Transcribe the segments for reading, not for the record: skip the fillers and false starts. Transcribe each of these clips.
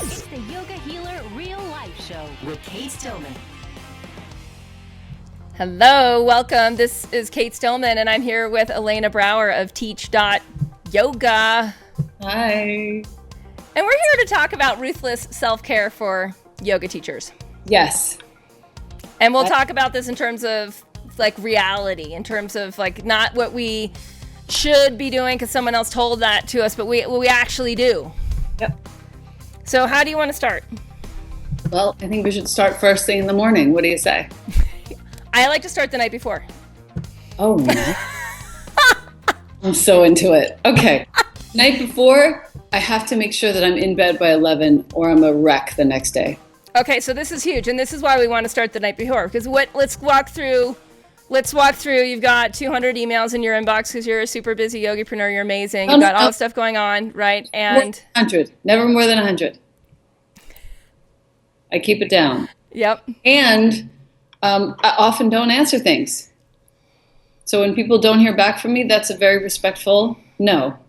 It's the Yoga Healer Real Life Show with Kate Stillman. Hello, welcome. This is Kate Stillman, and I'm here with Elena Brower of Teach.Yoga. Hi. And we're here to talk about ruthless self-care for yoga teachers. Yes. And we'll talk about this in terms of like reality, in terms of like not what we should be doing because someone else told that to us, but what we actually do. Yep. So how do you want to start? Well, I think we should start first thing in the morning. What do you say? I like to start the night before. Oh, no. I'm so into it. Okay. Night before, I have to make sure that I'm in bed by 11 or I'm a wreck the next day. Okay, so this is huge, and this is why we want to start the night before. Because let's walk through. You've got 200 emails in your inbox because you're a super busy yogipreneur. You're amazing. You've got all the stuff going on, right? And 100, never more than 100. I keep it down. Yep. And I often don't answer things. So when people don't hear back from me, that's a very respectful no.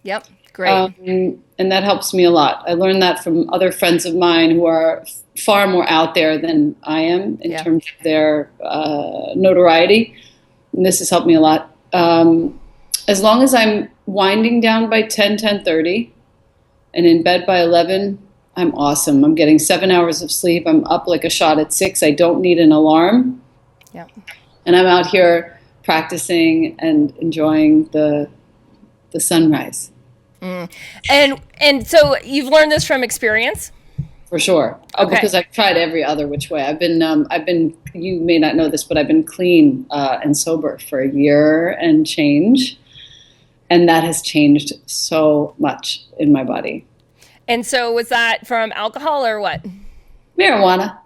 Yep. Great. And that helps me a lot. I learned that from other friends of mine who are far more out there than I am in terms of their notoriety. And this has helped me a lot. As long as I'm winding down by 10:30 and in bed by 11, I'm awesome. I'm getting 7 hours of sleep. I'm up like a shot at 6. I don't need an alarm. Yep. And I'm out here practicing and enjoying the sunrise. And so you've learned this from experience? For sure. Okay. Because I've tried every other which way. I've been, you may not know this, but I've been clean and sober for a year and change. And that has changed so much in my body. And so was that from alcohol or what? Marijuana.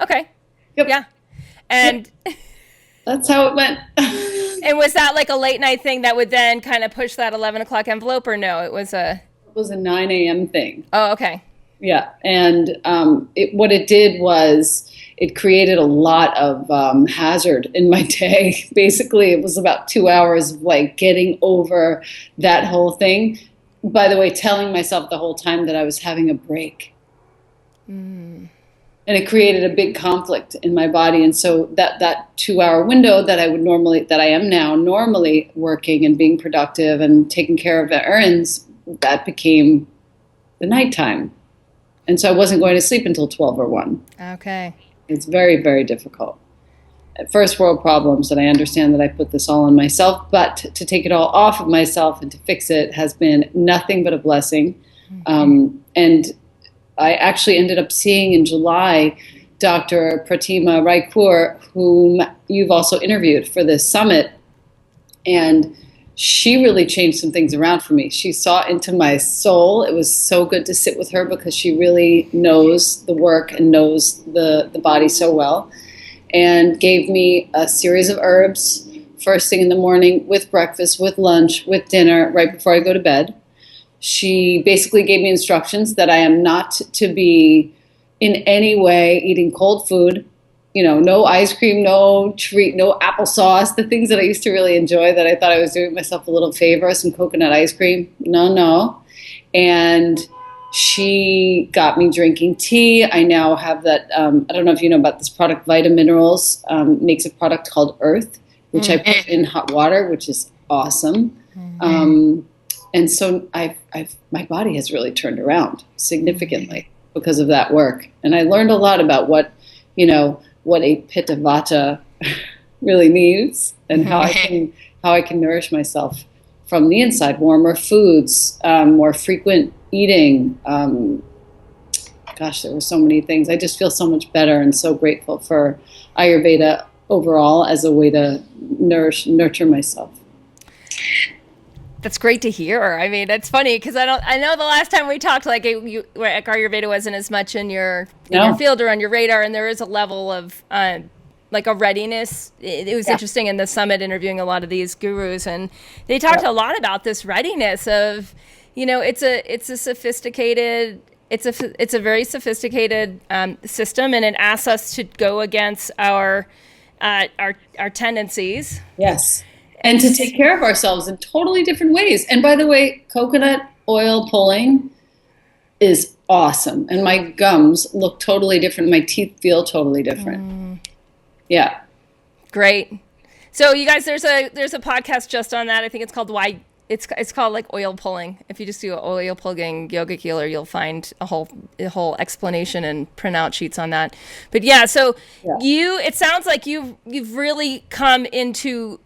Okay. Yep. Yeah. And That's how it went. and was that like a late night thing that would then kind of push that 11 o'clock envelope, or no? It was a 9 a.m. thing. Oh, okay. Yeah. And what it did was it created a lot of hazard in my day. Basically, it was about 2 hours of like getting over that whole thing. By the way, telling myself the whole time that I was having a break. And it created a big conflict in my body. And so that 2 hour window that I am now normally working and being productive and taking care of the errands, that became the nighttime. And so I wasn't going to sleep until 12 or 1. Okay. It's very, very difficult. First world problems, and I understand that I put this all on myself, but to take it all off of myself and to fix it has been nothing but a blessing. And I actually ended up seeing in July Dr. Pratima Raikur, whom you've also interviewed for this summit, and she really changed some things around for me. She saw into my soul. It was so good to sit with her because she really knows the work and knows the body so well, and gave me a series of herbs first thing in the morning, with breakfast, with lunch, with dinner, right before I go to bed. She basically gave me instructions that I am not to be in any way eating cold food, no ice cream, no treat, no applesauce, the things that I used to really enjoy that I thought I was doing myself a little favor, some coconut ice cream. No. And she got me drinking tea. I now have that, I don't know if you know about this product, Vita Minerals, makes a product called Earth, which I put in hot water, which is awesome. And so my body has really turned around significantly because of that work. And I learned a lot about what a Pitta Vata really needs and how I can nourish myself from the inside. Warmer foods, more frequent eating. There were so many things. I just feel so much better and so grateful for Ayurveda overall as a way to nurture myself. That's great to hear. I mean, it's funny because I know the last time we talked, like Ayurveda wasn't as much in your field or on your radar, and there is a level of like a readiness. It was interesting in the summit interviewing a lot of these gurus, and they talked a lot about this readiness of, it's a sophisticated, it's a very sophisticated system, and it asks us to go against our tendencies. Yes. And to take care of ourselves in totally different ways. And by the way, coconut oil pulling is awesome. And my gums look totally different. My teeth feel totally different. Yeah. Great. So you guys, there's a podcast just on that. I think it's called Why. It's called like oil pulling. If you just do oil pulling yoga healer, you'll find a whole explanation and printout sheets on that. But yeah, so it sounds like you've really come into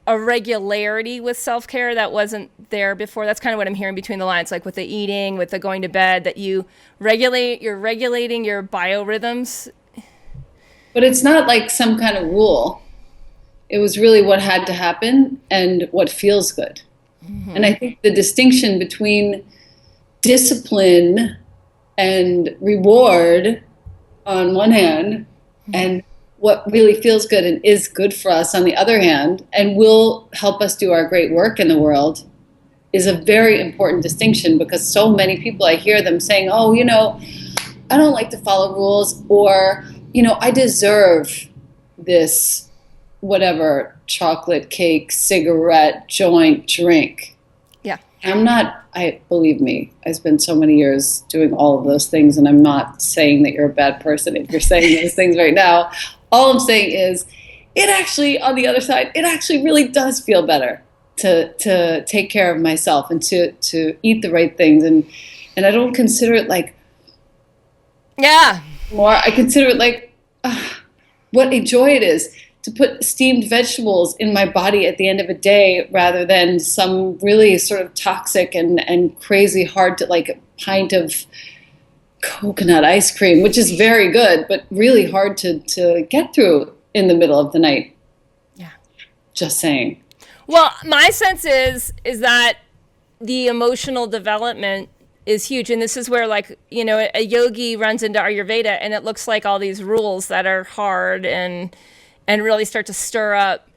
a regularity with self-care that wasn't there before. That's kind of what I'm hearing between the lines, like with the eating, with the going to bed, that you're regulating your biorhythms. But it's not like some kind of rule. It was really what had to happen and what feels good. Mm-hmm. And I think the distinction between discipline and reward on one hand, and what really feels good and is good for us on the other hand, and will help us do our great work in the world, is a very important distinction, because so many people, I hear them saying, oh, I don't like to follow rules, or, I deserve this whatever chocolate cake, cigarette, joint, drink. Yeah. Believe me, I spent so many years doing all of those things, and I'm not saying that you're a bad person if you're saying those things right now. All I'm saying is, it actually, on the other side, it actually really does feel better to take care of myself and to eat the right things. And I don't consider it like, I consider it like, what a joy it is to put steamed vegetables in my body at the end of a day, rather than some really sort of toxic and crazy hard to, like, a pint of coconut ice cream, which is very good, but really hard to get through in the middle of the night. Yeah. Just saying. Well, my sense is that the emotional development is huge. And this is where, like, a yogi runs into Ayurveda, and it looks like all these rules that are hard and really start to stir up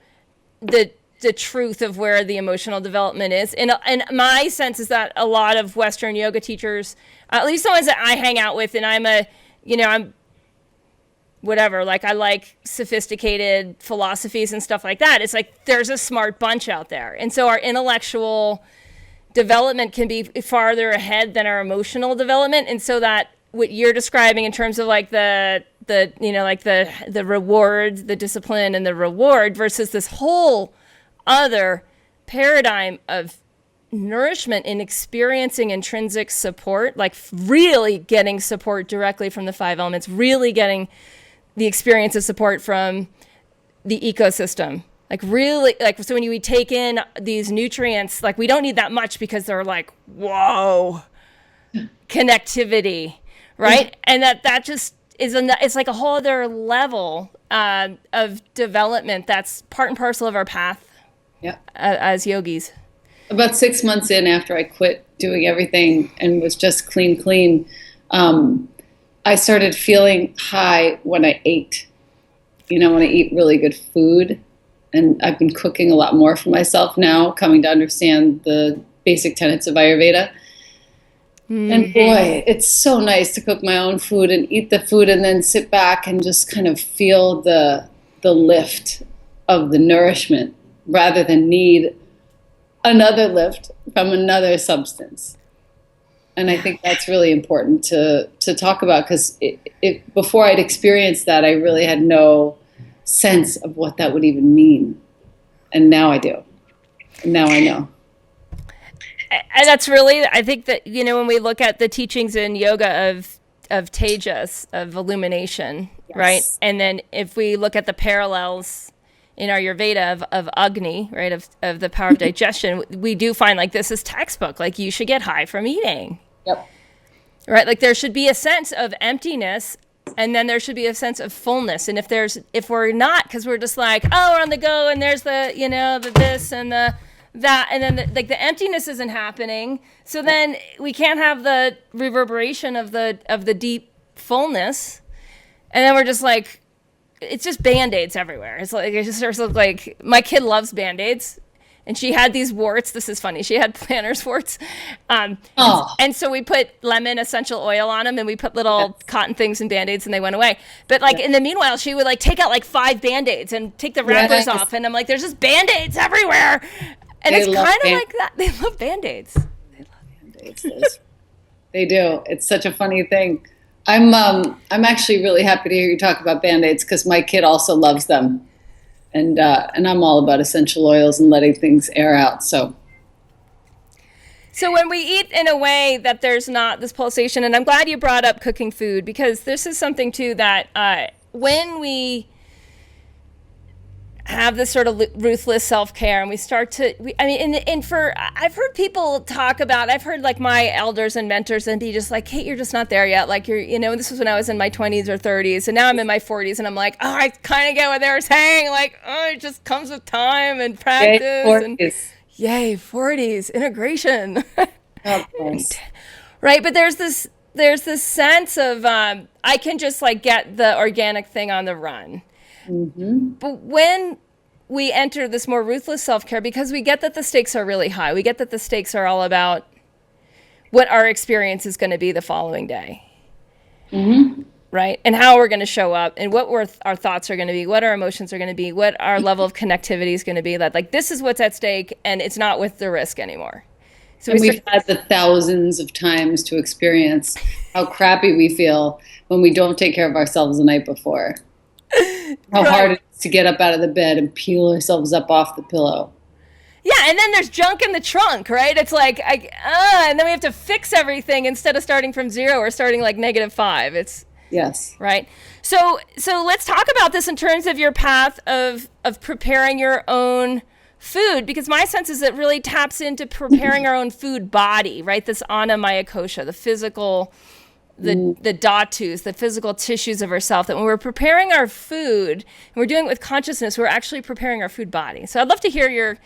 the truth of where the emotional development is. And my sense is that a lot of Western yoga teachers, at least the ones that I hang out with, and I'm whatever, like, I like sophisticated philosophies and stuff like that. It's like there's a smart bunch out there. And so our intellectual development can be farther ahead than our emotional development. And so that what you're describing in terms of like the reward, the discipline and the reward, versus this whole other paradigm of nourishment in experiencing intrinsic support, like really getting support directly from the 5 elements, really getting the experience of support from the ecosystem. Like really, like, so when you take in these nutrients, like we don't need that much because they're like, whoa, connectivity, right? And that just is, it's like a whole other level of development that's part and parcel of our path as yogis. About 6 months in, after I quit doing everything and was just clean, I started feeling high when I ate. When I eat really good food. And I've been cooking a lot more for myself now, coming to understand the basic tenets of Ayurveda. Mm-hmm. And boy, it's so nice to cook my own food and eat the food and then sit back and just kind of feel the lift of the nourishment, rather than need another lift from another substance. And I think that's really important to talk about, because before I'd experienced that, I really had no sense of what that would even mean. And now I do. And now I know. And that's really, I think that, when we look at the teachings in yoga of tejas, of illumination, yes, right? And then if we look at the parallels in our Ayurveda of Agni, right, of the power of digestion, we do find like this is textbook, like you should get high from eating. Yep. Right? Like there should be a sense of emptiness, and then there should be a sense of fullness. And if we're not, because we're just like, oh, we're on the go, and there's the, the this and the that, and then the emptiness isn't happening. So then we can't have the reverberation of the deep fullness. And then we're just like, it's just Band-Aids everywhere. It's like, it just starts to look like, my kid loves Band-Aids. And she had these warts. This is funny. She had plantar's warts. And so we put lemon essential oil on them, and we put little cotton things and Band-Aids, and they went away. But in the meanwhile, she would take out 5 Band-Aids and take the wrappers off. And I'm like, there's just Band-Aids everywhere. And it's kind of like that. They love Band-Aids. They love Band-Aids. They do. It's such a funny thing. I'm actually really happy to hear you talk about Band-Aids because my kid also loves them, and I'm all about essential oils and letting things air out. So when we eat in a way that there's not this pulsation, and I'm glad you brought up cooking food, because this is something too that when we have this sort of ruthless self-care and we start to, I've heard people talk about, I've heard like my elders and mentors and be just like, Kate, you're just not there yet. Like this was when I was in my 20s or 30s, and now I'm in my 40s and I'm like, oh, I kind of get what they were saying. Like, oh, it just comes with time and practice. Yay, 40s, integration. of course. Right, but there's this sense of I can just like get the organic thing on the run. Mm-hmm. But when we enter this more ruthless self-care, because we get that the stakes are really high, we get that the stakes are all about what our experience is going to be the following day. Mm-hmm. Right? And how we're going to show up, and what our thoughts are going to be, what our emotions are going to be, what our level of connectivity is going to be. That like this is what's at stake, and it's not with the risk anymore. So we've had the thousands of times to experience how crappy we feel when we don't take care of ourselves the night before. How hard it is to get up out of the bed and peel ourselves up off the pillow. Yeah, and then there's junk in the trunk, right? It's like, and then we have to fix everything instead of starting from zero or starting like -5. It's yes, right. So let's talk about this in terms of your path of preparing your own food, because my sense is it really taps into preparing our own food body, right? This anamaya kosha, the physical. The dhatus, the physical tissues of ourself, that when we're preparing our food and we're doing it with consciousness, we're actually preparing our food body. So I'd love to hear your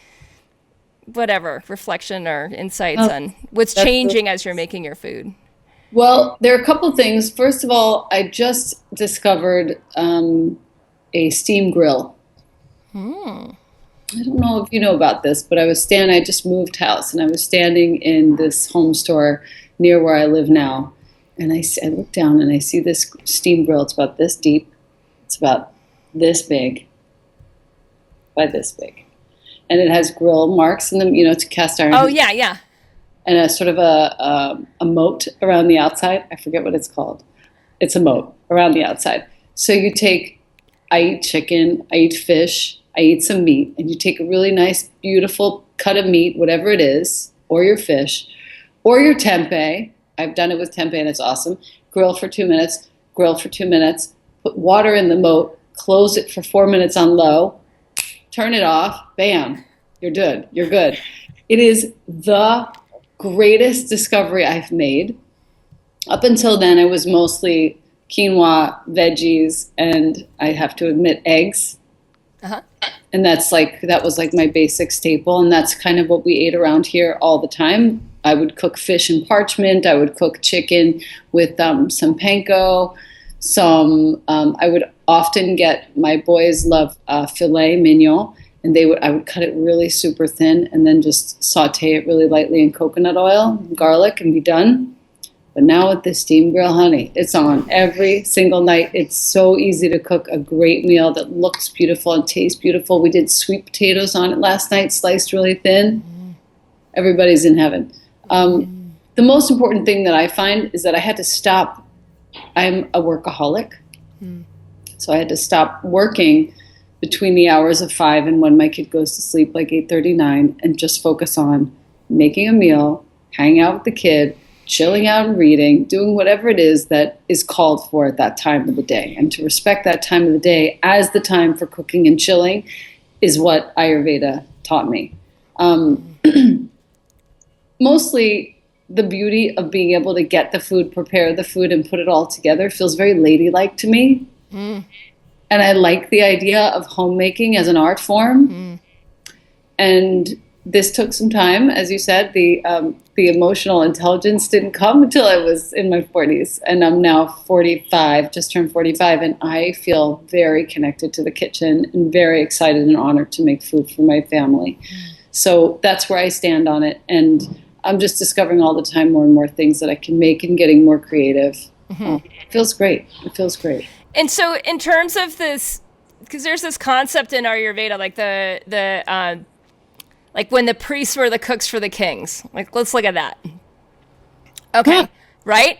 reflection or insights on what's changing as you're making your food. Well, there are a couple things. First of all, I just discovered a steam grill. I don't know if you know about this, but I just moved house, and I was standing in this home store near where I live now. And I look down and I see this steam grill. It's about this deep. It's about this big by this big. And it has grill marks in them, it's a cast iron. Oh, yeah. And a sort of a moat around the outside. I forget what it's called. It's a moat around the outside. So I eat chicken, I eat fish, I eat some meat. And you take a really nice, beautiful cut of meat, whatever it is, or your fish, or your tempeh. I've done it with tempeh and it's awesome. Grill for 2 minutes, put water in the moat, close it for 4 minutes on low, turn it off, bam, you're good. It is the greatest discovery I've made. Up until then, I was mostly quinoa, veggies, and I have to admit eggs. Uh-huh. And that was like my basic staple, and that's kind of what we ate around here all the time. I would cook fish in parchment. I would cook chicken with some panko. I would often get, my boys love filet mignon, and I would cut it really super thin and then just saute it really lightly in coconut oil, garlic, and be done. But now with the steam grill, honey, it's on every single night. It's so easy to cook a great meal that looks beautiful and tastes beautiful. We did sweet potatoes on it last night, sliced really thin. Everybody's in heaven. The most important thing that I find is that I had to stop. I'm a workaholic. So I had to stop working between the hours of 5 and when my kid goes to sleep, like 8:39, and just focus on making a meal, hanging out with the kid, chilling out and reading, doing whatever it is that is called for at that time of the day. And to respect that time of the day as the time for cooking and chilling is what Ayurveda taught me. Mostly the beauty of being able to get the food, prepare the food, and put it all together feels very ladylike to me. And I like the idea of homemaking as an art form. And this took some time. As you said, the emotional intelligence didn't come until I was in my 40s. And I'm now 45, just turned 45, and I feel very connected to the kitchen and very excited and honored to make food for my family. So that's where I stand on it. And I'm just discovering all the time more and more things that I can make and getting more creative. It feels great. And so in terms of this, because there's this concept in Ayurveda, like like when the priests were the cooks for the kings. Like, let's look at that. Okay. right?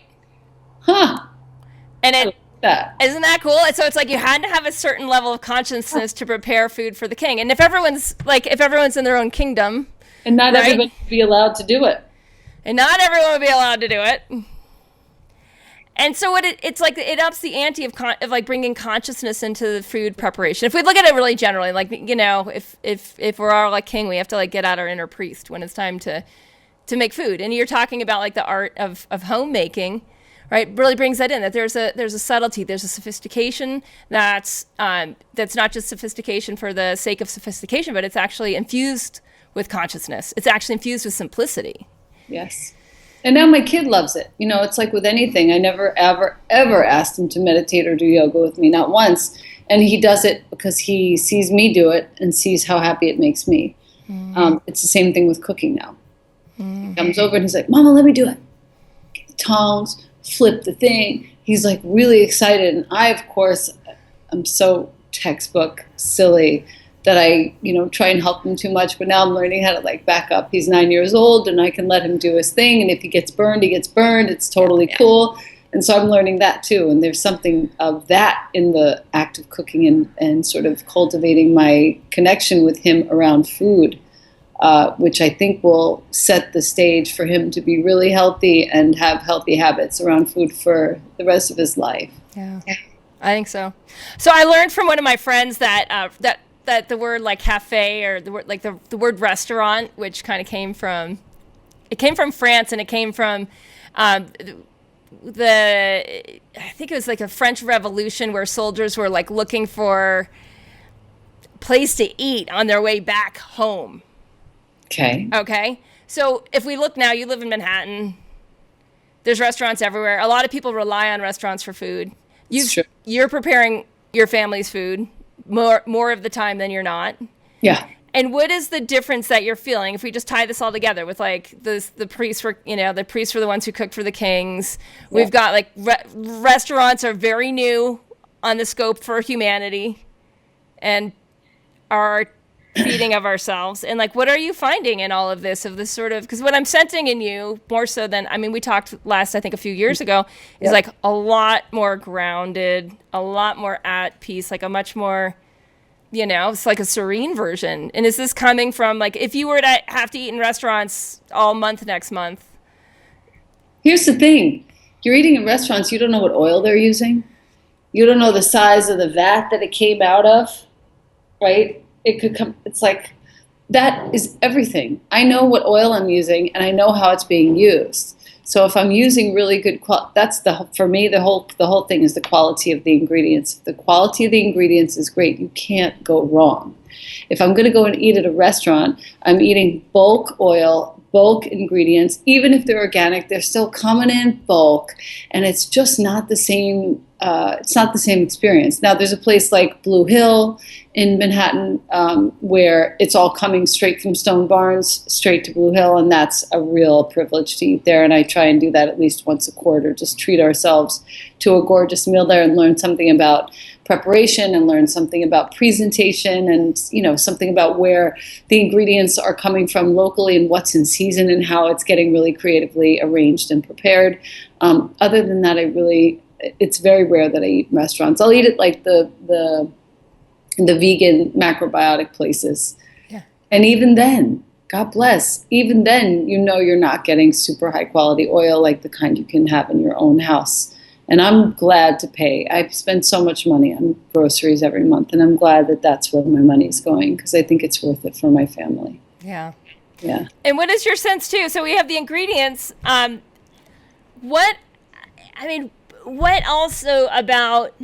Huh. And I like that. isn't that cool? And so it's like you had to have a certain level of consciousness to prepare food for the king. And if everyone's in their own kingdom, And not right? everybody would be allowed to do it. And not everyone would be allowed to do it. And so it's like it ups the ante of like bringing consciousness into the food preparation. If we look at it really generally, like, you know, if we're all like king, we have to like get out our inner priest when it's time to make food. And you're talking about like the art of homemaking, right? Really brings that in, that there's a subtlety, there's a sophistication that's not just sophistication for the sake of sophistication, but it's actually infused with consciousness. It's actually infused with simplicity. Yes. And now my kid loves it. You know, it's like with anything. I never, ever, ever asked him to meditate or do yoga with me, not once. And he does it because he sees me do it and sees how happy it makes me. It's the same thing with cooking now. He comes over and he's like, Mama, let me do it. Get the tongs, flip the thing. He's like really excited. And I, of course, I'm so textbook silly that I, you know, try and help him too much, but now I'm learning how to like back up. He's 9 years old and I can let him do his thing. And if he gets burned, he gets burned. It's totally cool. And so I'm learning that too. And there's something of that in the act of cooking and sort of cultivating my connection with him around food, which I think will set the stage for him to be really healthy and have healthy habits around food for the rest of his life. Yeah, I think so. So I learned from one of my friends that the word like cafe, or the word like the word restaurant, which kind of came from France, and it came from I think it was like a French Revolution, where soldiers were like looking for a place to eat on their way back home. Okay. So if we look now, you live in Manhattan. There's restaurants everywhere. A lot of people rely on restaurants for food. You're preparing your family's food more of the time than you're not. Yeah. And what is the difference that you're feeling if we just tie this all together with like the priests were, you know, the priests were the ones who cooked for the kings. Yeah. We've got like restaurants are very new on the scope for humanity and our feeding of ourselves. And like, what are you finding in all of this sort of, because what I'm sensing in you more so than, I mean, we talked last, I think a few years ago, is like a lot more grounded, a lot more at peace, like a much more, you know, it's like a serene version. And is this coming from like, if you were to have to eat in restaurants all month next month? Here's the thing. You're eating in restaurants, you don't know what oil they're using. You don't know the size of the vat that it came out of, right? It could come, it's like, that is everything. I know what oil I'm using and I know how it's being used. So if I'm using really good that's for me, the whole thing is the quality of the ingredients. If the quality of the ingredients is great, you can't go wrong. If I'm going to go and eat at a restaurant, I'm eating bulk oil, bulk ingredients. Even if they're organic, they're still coming in bulk, and it's just not the same. It's not the same experience. Now, there's a place like Blue Hill in Manhattan where it's all coming straight from Stone Barns, straight to Blue Hill, and that's a real privilege to eat there. And I try and do that at least once a quarter, just treat ourselves to a gorgeous meal there and learn something about preparation and learn something about presentation and, you know, something about where the ingredients are coming from locally and what's in season and how it's getting really creatively arranged and prepared. Other than that, it's very rare that I eat in restaurants. I'll eat at like the vegan macrobiotic places. Yeah. And even then, God bless, even then, you know, you're not getting super high quality oil like the kind you can have in your own house. And I'm glad to pay. I spend so much money on groceries every month, and I'm glad that that's where my money's going because I think it's worth it for my family. Yeah. Yeah. And what is your sense too? So we have the ingredients. What also about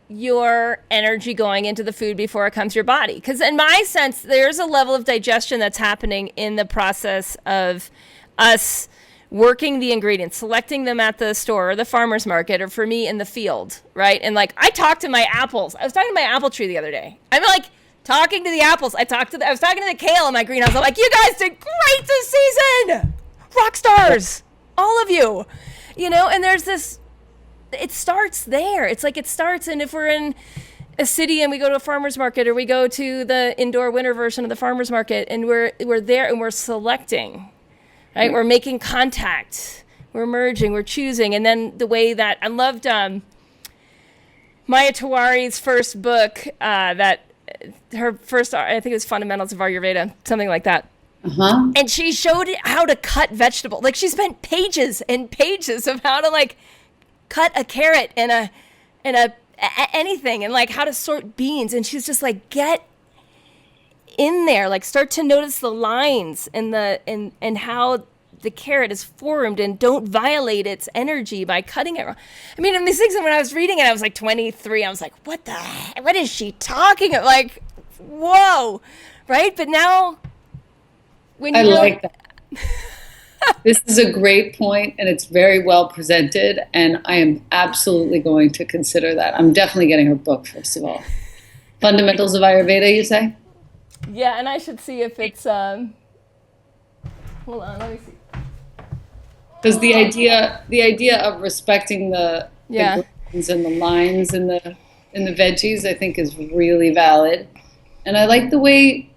your energy going into the food before it comes to your body? Because in my sense, there's a level of digestion that's happening in the process of us working the ingredients, selecting them at the store or the farmer's market, or for me in the field, right? And like, I talked to my apples. I was talking to my apple tree the other day. I'm like talking to the apples. I was talking to the kale in my greenhouse. I'm like, you guys did great this season. Rock stars, all of you, you know, and there's this, it starts there. It's like it starts, and if we're in a city and we go to a farmer's market, or we go to the indoor winter version of the farmer's market, and we're there and we're selecting, right? We're making contact we're merging, we're choosing. And then the way that I loved Maya Tawari's first book, that her first, I think it was Fundamentals of Ayurveda, something like that. Uh-huh. And she showed how to cut vegetables. Like, she spent pages and pages of how to like cut a carrot and anything, and like how to sort beans. And she's just like, get in there, like start to notice the lines and and how the carrot is formed, and don't violate its energy by cutting it wrong. I mean, and these things, when I was reading it, I was like 23. I was like, what is she talking about? Like, whoa, right? But now, when you like that. This is a great point, and it's very well presented, and I am absolutely going to consider that. I'm definitely getting her book, first of all. Fundamentals of Ayurveda, you say? Yeah, and I should see if it's, hold on, let me see. Because the idea of respecting the grains and the lines in the veggies, I think, is really valid. And I like the way,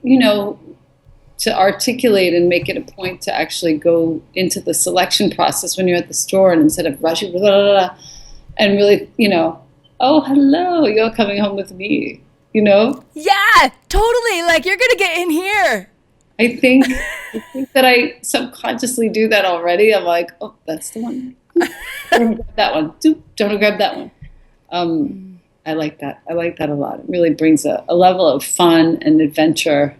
to articulate and make it a point to actually go into the selection process when you're at the store, and instead of rushing, and really, oh, hello, you're coming home with me, Yeah, totally. Like, you're going to get in here. I think that I subconsciously do that already. I'm like, oh, that's the one. Don't grab that one. Don't grab that one. I like that. I like that a lot. It really brings a level of fun and adventure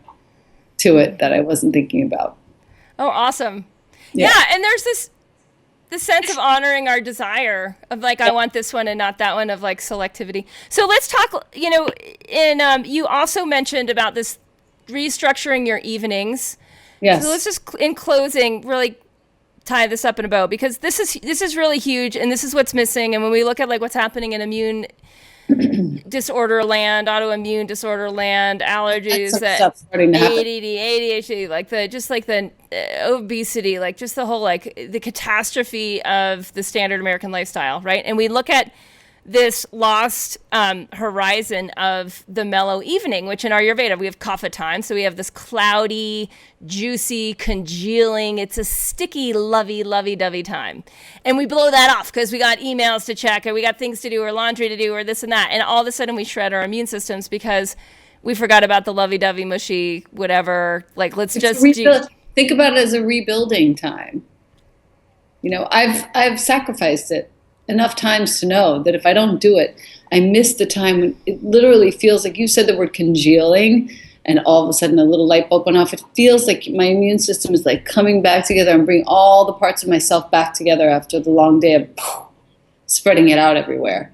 to it that I wasn't thinking about. Oh, awesome. Yeah, and there's this sense of honoring our desire of like, I want this one and not that one, of like selectivity. So let's talk, you also mentioned about this restructuring your evenings. Yes. So let's just, in closing, really tie this up in a bow, because this is really huge, and this is what's missing. And when we look at like what's happening in immune disorder land, autoimmune disorder land, allergies, ADD, ADHD, like the obesity, like just the whole, like the catastrophe of the standard American lifestyle, right? And we look at this lost horizon of the mellow evening, which in Ayurveda we have kapha time. So we have this cloudy, juicy, congealing, it's a sticky, lovey-dovey time. And we blow that off because we got emails to check, and we got things to do, or laundry to do, or this and that. And all of a sudden we shred our immune systems because we forgot about the lovey-dovey, mushy, whatever. Like, let's just think about it as a rebuilding time. I've sacrificed it enough times to know that if I don't do it, I miss the time when it literally feels like, you said the word congealing, and all of a sudden a little light bulb went off. It feels like my immune system is like coming back together and bringing all the parts of myself back together after the long day of spreading it out everywhere.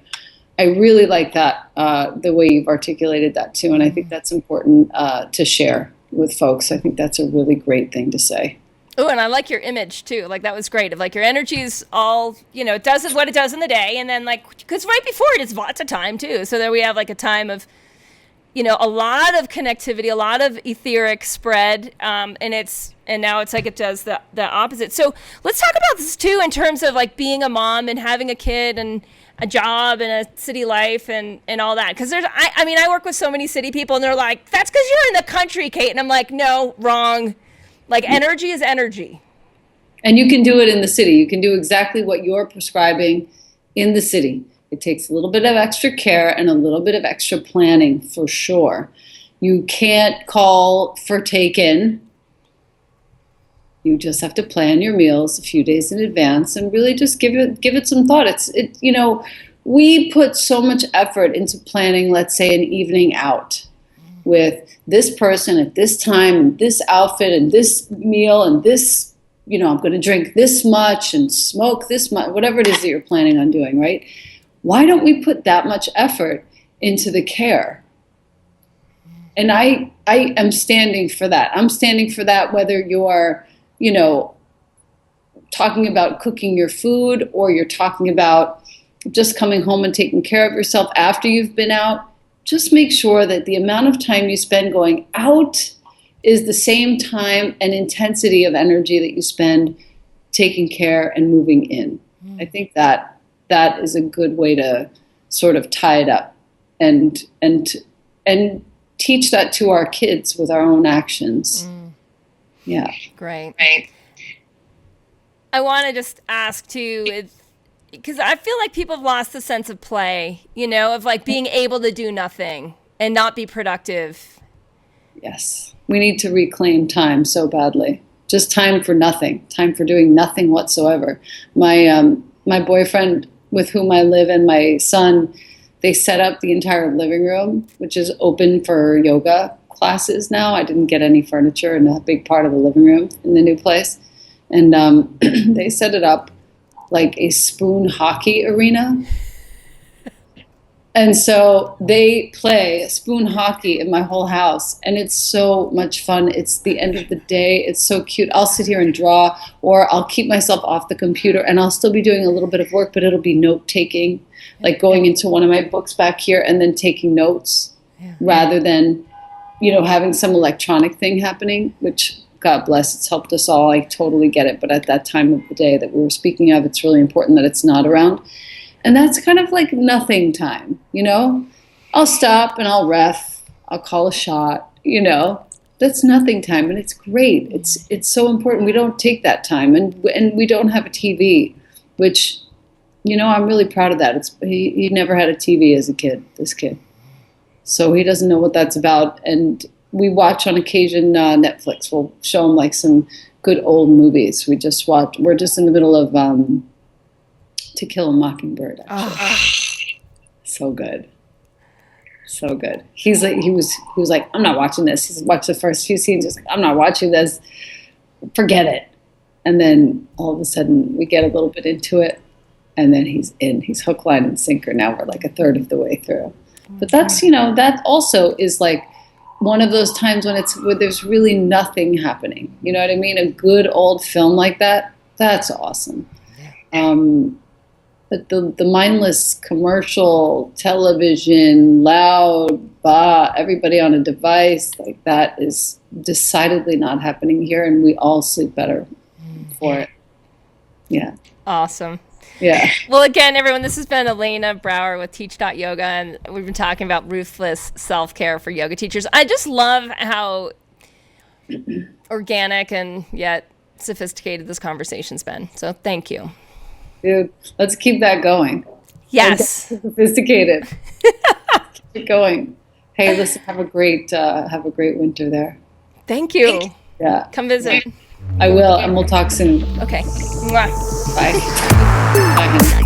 I really like that, the way you've articulated that too, and I think that's important to share with folks. I think that's a really great thing to say. Oh, and I like your image too. Like, that was great. Of like, your energy is all, it does what it does in the day. And then like, because right before it is Vata time too. So there we have like a time of, a lot of connectivity, a lot of etheric spread. And now it's like it does the opposite. So let's talk about this too, in terms of like being a mom and having a kid and a job and a city life and all that. Because I work with so many city people, and they're like, that's because you're in the country, Kate. And I'm like, no, wrong. Like, energy is energy. And you can do it in the city. You can do exactly what you're prescribing in the city. It takes a little bit of extra care and a little bit of extra planning, for sure. You can't call for take-in. You just have to plan your meals a few days in advance and really just give it some thought. We put so much effort into planning, let's say, an evening out with this person at this time, and this outfit, and this meal, and this, I'm going to drink this much and smoke this much, whatever it is that you're planning on doing, right? Why don't we put that much effort into the care? And I am standing for that. I'm standing for that, whether you're, talking about cooking your food, or you're talking about just coming home and taking care of yourself after you've been out. Just make sure that the amount of time you spend going out is the same time and intensity of energy that you spend taking care and moving in. I think that is a good way to sort of tie it up and teach that to our kids with our own actions. Yeah. Great. I want to just ask too, because I feel like people have lost the sense of play, of like being able to do nothing and not be productive. Yes. We need to reclaim time so badly. Just time for nothing, time for doing nothing whatsoever. My boyfriend with whom I live and my son, they set up the entire living room, which is open for yoga classes now. I didn't get any furniture in a big part of the living room in the new place. And they set it up like a spoon hockey arena. And so they play spoon hockey in my whole house, and it's so much fun. It's the end of the day. It's so cute. I'll sit here and draw, or I'll keep myself off the computer, and I'll still be doing a little bit of work, but it'll be note-taking, like going into one of my books back here and then taking notes rather than, having some electronic thing happening, which, God bless, it's helped us all. I totally get it. But at that time of the day that we were speaking of, it's really important that it's not around. And that's kind of like nothing time, I'll stop and I'll ref, I'll call a shot, that's nothing time. And it's great. It's so important. We don't take that time, and we don't have a TV, which, I'm really proud of that. He never had a TV as a kid, this kid. So he doesn't know what that's about. And we watch on occasion Netflix. We'll show him like some good old movies. We're just in the middle of To Kill a Mockingbird, actually. So good. So good. He was like, I'm not watching this. He's watched the first few scenes. He's like, I'm not watching this. Forget it. And then all of a sudden we get a little bit into it, and then he's in. He's hook, line, and sinker. Now we're like a third of the way through. But that's, that also is like one of those times where there's really nothing happening. You know what I mean? A good old film like that, that's awesome. But the mindless commercial television, loud, everybody on a device, like that is decidedly not happening here, and we all sleep better for it. Yeah. Awesome. Yeah. Well, again, everyone, this has been Elena Brower with Teach.yoga, and we've been talking about ruthless self-care for yoga teachers. I just love how organic and yet sophisticated this conversation's been. So thank you. Dude, let's keep that going. Yes. Sophisticated. Keep it going. Hey, listen, have a great winter there. Thank you. Yeah. Come visit. I will, and we'll talk soon. Okay. Bye. Bye.